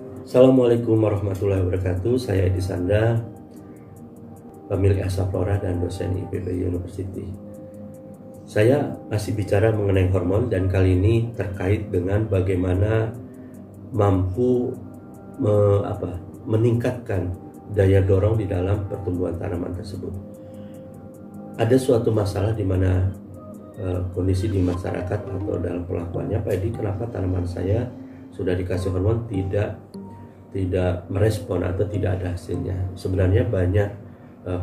Assalamualaikum warahmatullahi wabarakatuh. Saya Edi Sanda, pemilik Asa Flora dan dosen IPB University. Saya masih bicara mengenai hormon dan kali ini terkait dengan bagaimana mampu meningkatkan daya dorong di dalam pertumbuhan tanaman tersebut. Ada suatu masalah di mana kondisi di masyarakat atau dalam pelakuannya, Pak Edi, kenapa tanaman saya sudah dikasih hormon tidak merespon atau tidak ada hasilnya. Sebenarnya banyak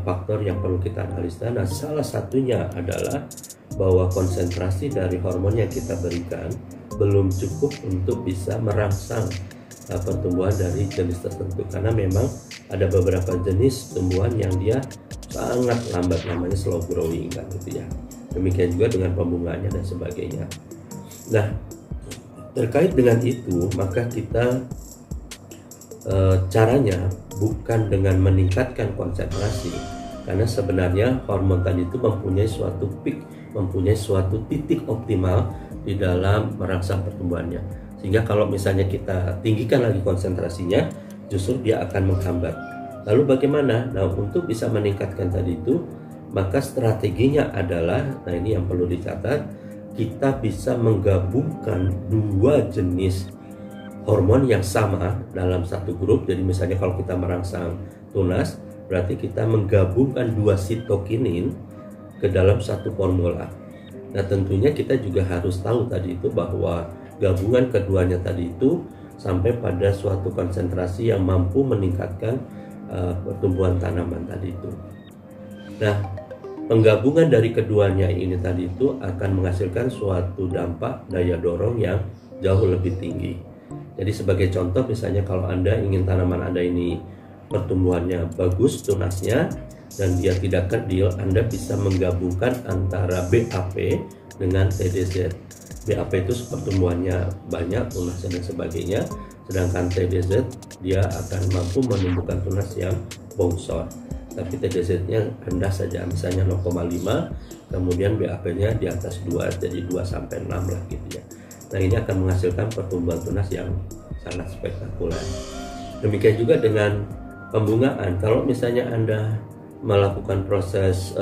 faktor yang perlu kita analisa. Nah, salah satunya adalah bahwa konsentrasi dari hormon yang kita berikan belum cukup untuk bisa merangsang pertumbuhan dari jenis tertentu, karena memang ada beberapa jenis tumbuhan yang dia sangat lambat, namanya slow growing kan gitu ya. Demikian juga dengan pembungaannya dan sebagainya. Nah, terkait dengan itu maka kita caranya bukan dengan meningkatkan konsentrasi, karena sebenarnya hormon tadi itu mempunyai suatu peak, mempunyai suatu titik optimal di dalam merangsang pertumbuhannya, sehingga kalau misalnya kita tinggikan lagi konsentrasinya justru dia akan menghambat. Lalu bagaimana? Nah, untuk bisa meningkatkan tadi itu maka strateginya adalah, nah ini yang perlu dicatat, kita bisa menggabungkan dua jenis hormon yang sama dalam satu grup. Jadi misalnya kalau kita merangsang tunas, berarti kita menggabungkan dua sitokinin ke dalam satu formula. Nah, tentunya kita juga harus tahu tadi itu bahwa gabungan keduanya tadi itu sampai pada suatu konsentrasi yang mampu meningkatkan pertumbuhan tanaman tadi itu. Nah, penggabungan dari keduanya ini tadi itu akan menghasilkan suatu dampak daya dorong yang jauh lebih tinggi. Jadi sebagai contoh, misalnya kalau Anda ingin tanaman Anda ini pertumbuhannya bagus, tunasnya, dan dia tidak kerdil, Anda bisa menggabungkan antara BAP dengan TDZ. BAP itu pertumbuhannya banyak, tunasnya dan sebagainya, sedangkan TDZ dia akan mampu menumbuhkan tunas yang bongsor. Tapi TDZ-nya rendah saja, misalnya 0,5, kemudian BAP-nya di atas 2, jadi 2-6 lah gitu ya. Nah, ini akan menghasilkan pertumbuhan tunas yang sangat spektakuler. Demikian juga dengan pembungaan. Kalau misalnya Anda melakukan proses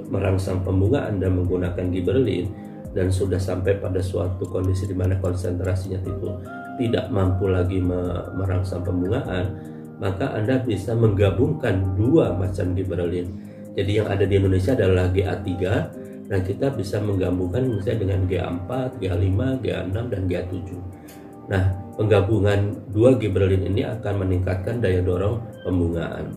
merangsang pembungaan dan menggunakan gibberellin dan sudah sampai pada suatu kondisi di mana konsentrasinya itu tidak mampu lagi merangsang pembungaan, maka Anda bisa menggabungkan dua macam gibberellin. Jadi yang ada di Indonesia adalah GA3, dan kita bisa menggabungkan misalnya dengan GA4, GA5, GA6, dan GA7. Nah, penggabungan dua gibberellin ini akan meningkatkan daya dorong pembungaan,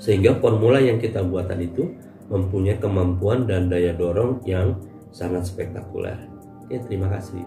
sehingga formula yang kita buat tadi itu mempunyai kemampuan dan daya dorong yang sangat spektakuler. Oke, terima kasih.